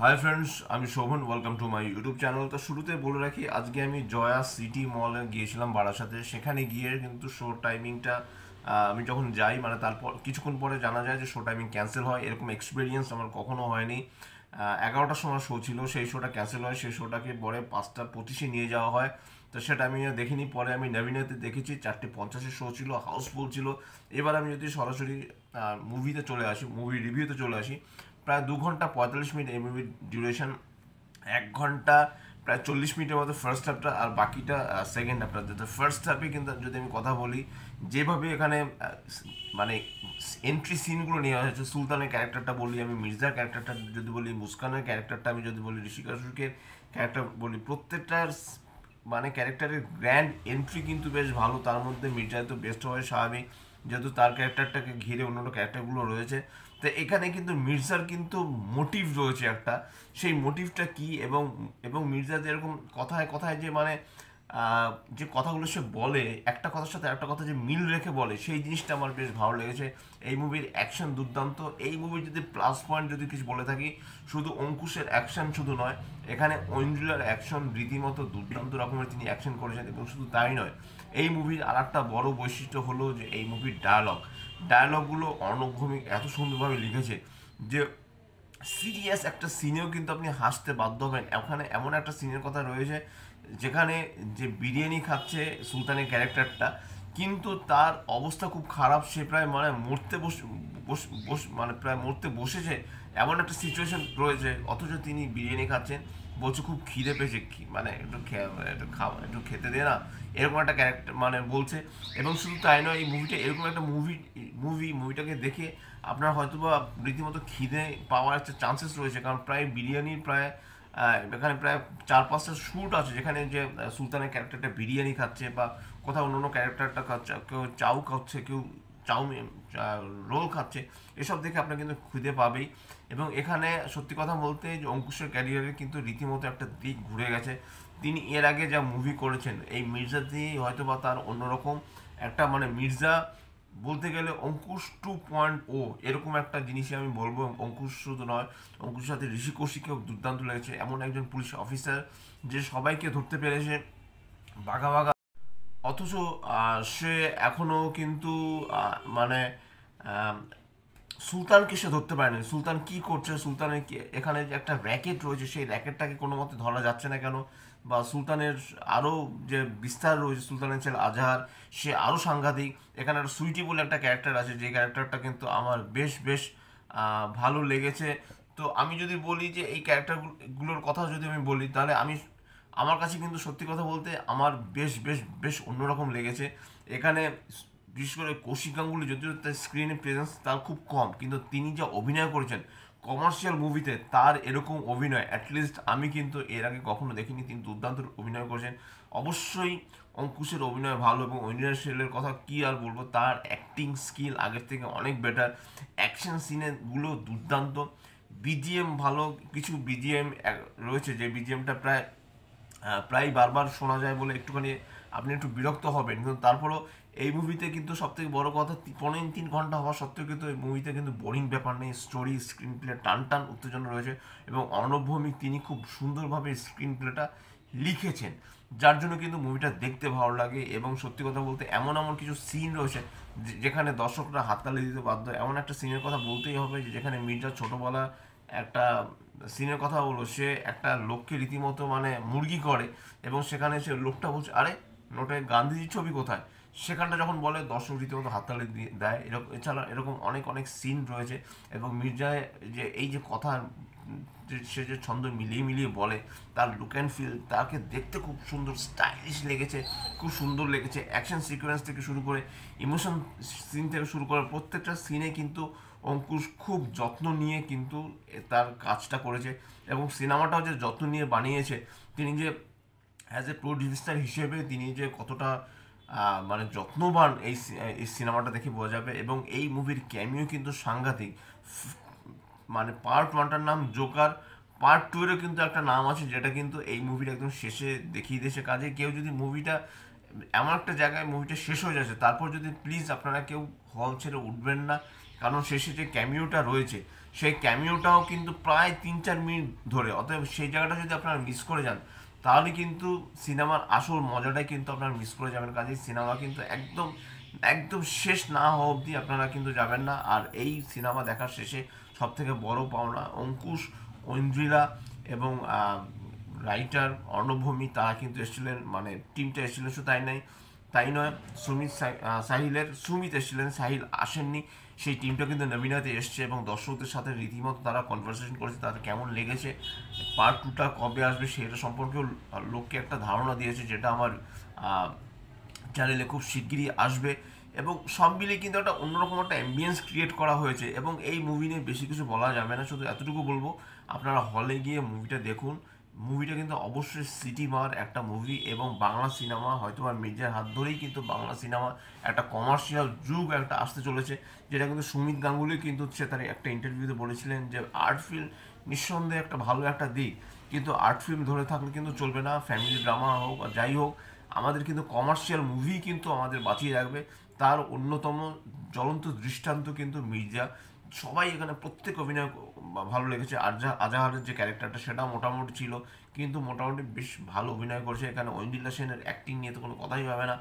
High friends, আমি Shovan. Welcome to my YouTube channel. তো শুরুতে বলে রাখি, আজকে আমি জয়া সিটি মলে গিয়েছিলাম বারাসাতে। সেখানে গিয়ে কিন্তু শো টাইমিংটা আমি যখন যাই, মানে তারপর কিছুক্ষণ পরে জানা যায় যে শো টাইমিং ক্যান্সেল হয়। এরকম এক্সপিরিয়েন্স আমার কখনো হয়নি। 11টার সময় শো ছিল, সেই শোটা ক্যান্সেল হয়। সেই শোটাকে পরে 5টা 25-এ নিয়ে যাওয়া হয়। তো সেটা আমি আর দেখিনি। পরে আমি নবীনাতে দেখেছি, 4:50-এর শো ছিল, হাউসফুল ছিল। এবার আমি যদি সরাসরি মুভিতে চলে আসি, মুভি রিভিউতে চলে আসি, প্রায় 2 ঘন্টা 45 মিনিট এই মুভির ডিউরেশন। 1 ঘন্টা প্রায় 40 মিনিটের মতো ফার্স্ট হাফটা, আর বাকিটা সেকেন্ড হাফটা। ফার্স্ট হাফে কিন্তু যদি আমি কথা বলি, যেভাবে এখানে মানে এন্ট্রি সিনগুলো নেওয়া হয়েছে, সুলতানের ক্যারেক্টারটা বলি, আমি মির্জার ক্যারেক্টারটা যদি বলি, মুস্কানের ক্যারেক্টারটা আমি যদি বলি, ঋষিকা শুকের ক্যারেক্টার বলি, প্রত্যেকটার মানে ক্যারেক্টারের গ্র্যান্ড এন্ট্রি কিন্তু বেশ ভালো। তার মধ্যে মির্জা তো বেস্ট হয় স্বাভাবিক, যেহেতু তার ক্যারেক্টারটাকে ঘিরে অন্যান্য ক্যারেক্টারগুলো রয়েছে। তো এখানে কিন্তু মির্জার কিন্তু মোটিভ রয়েছে একটা। সেই মোটিভটা কি, এবং এবং মির্জা যেরকম কথায় কথায় যে মানে যে কথাগুলো সে বলে, একটা কথার সাথে একটা কথা যে মিল রেখে বলে, সেই জিনিসটা আমার বেশ ভালো লেগেছে। এই মুভির অ্যাকশন দুর্দান্ত। এই মুভির যদি প্লাস পয়েন্ট যদি কিছু বলে থাকি, শুধু অঙ্কুশের অ্যাকশন শুধু নয়, এখানে ঐন্দ্রিলার অ্যাকশন রীতিমতো দুর্দান্ত রকমের তিনি অ্যাকশন করেছেন। এবং শুধু তাই নয়, এই মুভির আর একটা বড় বৈশিষ্ট্য হলো যে এই মুভির ডায়ালগগুলো অর্ণব ভৌমিক এত সুন্দরভাবে লিখেছে যে সিরিয়াস একটা সিনেও কিন্তু আপনি হাসতে বাধ্য হবেন। ওখানে এমন একটা সিনের কথা রয়েছে যেখানে যে বিরিয়ানি খাচ্ছে সুলতানের ক্যারেক্টারটা, কিন্তু তার অবস্থা খুব খারাপ, সে প্রায় মানে মরতে মানে প্রায় মরতে বসেছে, এমন একটা সিচুয়েশন রয়েছে, অথচ তিনি বিরিয়ানি খাচ্ছেন। বলছে খুব খিদে পেয়েছে, মানে একটু খেতে দে না, এরকম একটা ক্যারেক্টার মানে বলছে। এবং শুধু তাই নয়, এই মুভিটা এরকম একটা মুভিটাকে দেখে আপনার হয়তো বা রীতিমতো খিদে পাওয়ার একটা চান্সেস রয়েছে, কারণ প্রায় বিরিয়ানির প্রায় এখানে প্রায় 4-5টা শ্যুট আছে যেখানে যে সুলতানের ক্যারেক্টারটা বিরিয়ানি খাচ্ছে, বা কোথাও অন্য ক্যারেক্টারটা খাচ্ছে, কেউ চাউ খাচ্ছে, কেউ চাউমিন রোল খাচ্ছে। এসব দেখে আপনার কিন্তু খিদে পাবেই। এবং এখানে সত্যি কথা বলতে যে অঙ্কুশের ক্যারিয়ারে কিন্তু রীতিমতো একটা দিক ঘুরে গেছে। তিনি এর আগে যা মুভি করেছেন, এই মির্জা দিয়ে হয়তো বা তার অন্যরকম একটা মানে মির্জা বলতে গেলে অঙ্কুশ 2.0 এরকম একটা জিনিসই আমি বলবো। অঙ্কুশ শুধু নয়, অঙ্কুশের সাথে ঋষি কৌশিককেও দুর্দান্ত লেগেছে। এমন একজন পুলিশ অফিসার যে সবাইকে ধরতে পেরেছে বাঘা বাঘা, অথচ সে এখনো কিন্তু মানে আহ, সুলতানকে সে ধরতে পারেনি। সুলতান কি করছে, সুলতানের এখানে যে একটা র্যাকেট রয়েছে, সেই র্যাকেটটাকে কোনো মতে ধরা যাচ্ছে না কেন, বা সুলতানের আরও যে বিস্তার রয়েছে, সুলতানের ছেলে আজহার, সে আরও সাংঘাতিক। এখানে একটা সুইটি বলে একটা ক্যারেক্টার আছে, যে ক্যারেক্টারটা কিন্তু আমার বেশ বেশ ভালো লেগেছে। তো আমি যদি বলি যে এই ক্যারেক্টারগুলোর কথা যদি আমি বলি, তাহলে আমার কাছে কিন্তু সত্যি কথা বলতে আমার বেশ বেশ বেশ অন্যরকম লেগেছে। এখানে বিশেষ করে কৌশিক গাঙ্গুলি, যদিও তার স্ক্রিনে প্রেজেন্স তার খুব কম, কিন্তু তিনি যা অভিনয় করেছেন কমার্শিয়াল মুভিতে, তার এরকম অভিনয় অ্যাটলিস্ট আমি কিন্তু এর আগে কখনো দেখিনি। তিনি দুর্দান্ত অভিনয় করেছেন। অবশ্যই অঙ্কুশের অভিনয় ভালো, এবং ঐনিয়ার শেলের কথা কি আর বলবো, তার অ্যাক্টিং স্কিল আগের থেকে অনেক বেটার। অ্যাকশন সিনেগুলো দুর্দান্ত। বিজিএম ভালো, কিছু বিজিএম রয়েছে যে বিজিএমটা প্রায় বারবার শোনা যায় বলে একটুখানি আপনি একটু বিরক্ত হবেন, কিন্তু তারপরেও এই মুভিতে কিন্তু সবথেকে বড় কথা, 3.5 ঘন্টা হওয়া সত্ত্বেও কিন্তু এই মুভিতে কিন্তু বোরিং ব্যাপার নেই। স্টোরি, স্ক্রিন প্লে টান টান উত্তেজনা রয়েছে, এবং অর্ণব ভৌমিক তিনি খুব সুন্দরভাবে স্ক্রিন প্লেটা লিখেছেন, যার জন্য কিন্তু মুভিটা দেখতে ভালো লাগে। এবং সত্যি কথা বলতে এমন এমন কিছু সিন রয়েছে যেখানে দর্শকরা হাততালি দিতে বাধ্য। এমন একটা সিনের কথা বলতেই হবে যে যেখানে মির্জা ছোটোবেলা একটা সিনের কথা বললো, সে একটা লোককে রীতিমতো মানে মুরগি করে, এবং সেখানে সে লোকটা বলছে, আরে নোটে গান্ধীজির ছবি কোথায়, সেখানটা যখন বলে দর্শক রীতিমতো হাততালি দেয়। এরকম এছাড়া এরকম অনেক অনেক সিন রয়েছে। এবং মির্জায় যে এই যে কথা, সে যে ছন্দ মিলিয়ে মিলিয়ে বলে, তার লুক অ্যান্ড ফিল, তাকে দেখতে খুব সুন্দর স্টাইলিশ লেগেছে, খুব সুন্দর লেগেছে। অ্যাকশন সিকোয়েন্স থেকে শুরু করে ইমোশন সিন থেকে শুরু করে প্রত্যেকটা সিনে কিন্তু অঙ্কুশ খুব যত্ন নিয়ে কিন্তু তার কাজটা করেছে। এবং সিনেমাটাও যে যত্ন নিয়ে বানিয়েছে, তিনি যে অ্যাজ এ প্রডিউসার হিসেবে তিনি যে কতটা মানে যত্নবান, এই সিনেমাটা দেখে বোঝা যাবে। এবং এই মুভির ক্যামিও কিন্তু সাংঘাতিক। মানে পার্ট 1টার নাম জোকার, পার্ট 2-এরও কিন্তু একটা নাম আছে, যেটা কিন্তু এই মুভির একদম শেষে দেখিয়ে দিয়েছে। কাজে কেউ যদি মুভিটা এমন একটা জায়গায় মুভিটা শেষ হয়ে যাচ্ছে, তারপর যদি প্লিজ আপনারা কেউ হল ছেড়ে উঠবেন না, কারণ শেষে যে ক্যামিওটা রয়েছে সেই ক্যামিওটাও কিন্তু প্রায় 3-4 মিনিট ধরে, অতএব সেই জায়গাটা যদি আপনারা মিস করে যান তাহলে কিন্তু সিনেমার আসল মজাটাই কিন্তু আপনারা মিস করে যাবেন। কাজেই সিনেমা কিন্তু একদম একদম শেষ না হওয়া অবধি আপনারা কিন্তু যাবেন না। আর এই সিনেমা দেখার শেষে সব থেকে বড় পাওনা অঙ্কুশ, ঐন্দ্রিলা এবং রাইটার অর্ণভূমি তারা কিন্তু এসেছিলেন, মানে টিমটা এসেছিলেন। শুধু তাই নয়, সুমিত এসেছিলেন, সাহিল আসেননি। সেই টিমটা কিন্তু নবীনাতে এসছে এবং দর্শকদের সাথে রীতিমতো তারা কনভারসেশন করেছে, তাদের কেমন লেগেছে, পার্ট 2টা কবে আসবে সেটা সম্পর্কেও লোককে একটা ধারণা দিয়েছে, যেটা আমার চ্যানেলে খুব শিগগিরই আসবে। এবং সব মিলিয়ে কিন্তু একটা অন্যরকম একটা অ্যাম্বিয়েন্স ক্রিয়েট করা হয়েছে। এবং এই মুভি নিয়ে বেশি কিছু বলা যাবে না, শুধু এতটুকু বলবো আপনারা হলে গিয়ে মুভিটা দেখুন। মুভিটা কিন্তু অবশ্যই সিটি মার একটা মুভি, এবং বাংলা সিনেমা হয়তো বা মির্জার হাত ধরেই কিন্তু বাংলা সিনেমা একটা কমার্শিয়াল যুগ একটা আসতে চলেছে, যেটা কিন্তু সুমিত গাঙ্গুলি কিন্তু সে তার একটা ইন্টারভিউতে বলেছিলেন যে আর্ট ফিল্ম নিঃসন্দেহে একটা ভালো একটা দিক, কিন্তু আর্ট ফিল্ম ধরে থাকলে কিন্তু চলবে না, ফ্যামিলি ড্রামা হোক আর যাই হোক, আমাদের কিন্তু কমার্শিয়াল মুভি কিন্তু আমাদের বাঁচিয়ে রাখবে। তার অন্যতম জ্বলন্ত দৃষ্টান্ত কিন্তু মির্জা। সবাই এখানে প্রত্যেক অভিনয় ভালো লেগেছে। আজাহারের যে ক্যারেক্টারটা সেটা মোটামুটি ছিল, কিন্তু মোটামুটি বেশ ভালো অভিনয় করেছে এখানে। ঐন্দ্রিলা সেনের অ্যাক্টিং নিয়ে তো কোনো কথাই হবে না।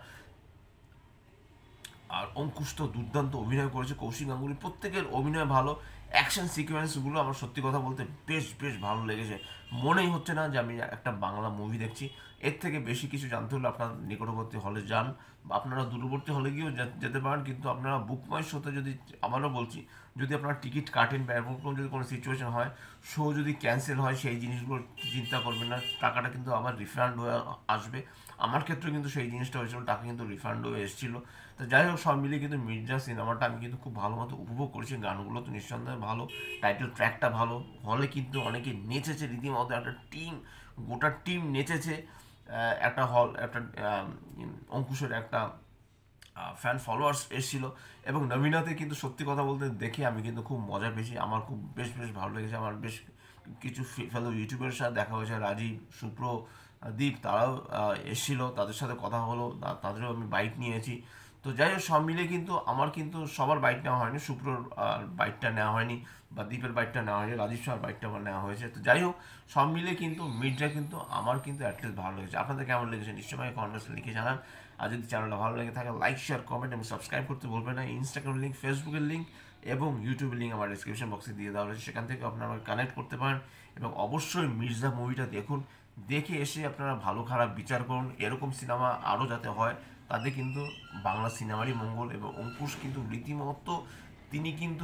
আর অঙ্কুশ তো দুর্দান্ত অভিনয় করেছে, কৌশিক গাঙ্গুলি, প্রত্যেকের অভিনয় ভালো। অ্যাকশন সিকোয়েন্সগুলো আমার সত্যি কথা বলতে বেশ বেশ ভালো লেগেছে। মনেই হচ্ছে না যে আমি একটা বাংলা মুভি দেখছি। এর থেকে বেশি কিছু জানতে হলে আপনার নিকটবর্তী হলে যান, বা আপনারা দূরবর্তী হলে গিয়েও যেতে পারেন, কিন্তু আপনারা বুক মাই শোতে যদি, আবারও বলছি, যদি আপনারা টিকিট কাটেন বা এরকম যদি কোনো সিচুয়েশন হয়, শো যদি ক্যান্সেল হয়, সেই জিনিসগুলো চিন্তা করবেন না, টাকাটা কিন্তু আবার রিফান্ড হয়ে আসবে। আমার ক্ষেত্রে কিন্তু সেই জিনিসটা হয়েছিল, টাকা কিন্তু রিফান্ড হয়ে এসেছিলো। তো যাই হোক, সব মিলিয়ে কিন্তু মির্জা সিনেমাটা আমি কিন্তু খুব ভালো মতো উপভোগ করেছি। গানগুলো তো নিঃসন্দেহে ভালো, টাইটেল ট্র্যাকটা ভালো, হলে কিন্তু অনেকে নেচেছে রীতিমতো, একটা টিম, গোটা টিম নেচেছে। একটা হল, একটা অঙ্কুশের একটা ফ্যান ফলোয়ার্স এসেছিল। এবং নবীনাতে কিন্তু সত্যি কথা বলতে দেখে আমি কিন্তু খুব মজা পেয়েছি, আমার খুব বেশ বেশ ভালো লেগেছে। আমার বেশ কিছু ফেলো ইউটিউবের সাথে দেখা হয়েছে, রাজীব, সুপ্র, দীপ, তারাও এসেছিল, তাদের সাথে কথা হলো, তাদেরও আমি বাইক নিয়েছি। তো যাই হোক, সব মিলে কিন্তু আমার কিন্তু সবার বাইক নেওয়া হয়নি, সুপ্রর বাইকটা নেওয়া হয়নি, বা দ্বীপের বাইকটা নেওয়া হয়নি, রাজীব শাহর বাইকটা আমার নেওয়া হয়েছে। তো যাই হোক, সব মিলে কিন্তু মির্জা কিন্তু আমার কিন্তু অ্যাটলিস্ট ভালো লেগেছে। আপনাদের কেমন লেগেছে নিশ্চয়ই কমেন্টসে লিখে জানান। আর যদি চ্যানেলটা ভালো লেগে থাকে লাইক, শেয়ার, কমেন্ট এবং সাবস্ক্রাইব করতে বলবেন না। ইনস্টাগ্রাম লিঙ্ক, ফেসবুকের লিঙ্ক এবং ইউটিউবের লিঙ্ক আমার ডিসক্রিপশন বক্সে দিয়ে দেওয়া হয়েছে, সেখান থেকে আপনারা আমাকে কানেক্ট করতে পারেন। এবং অবশ্যই মির্জা মুভিটা দেখুন, দেখে এসে আপনারা ভালো খারাপ বিচার করুন। এরকম সিনেমা আরও যাতে হয়, তাতে কিন্তু বাংলা সিনেমারই মঙ্গল। এবং অঙ্কুশ কিন্তু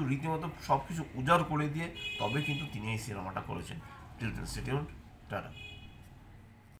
রীতিমতো সব কিছু উজাড় করে দিয়ে তবে কিন্তু তিনি এই সিনেমাটা করেছেন। Till then, stay tuned, tata.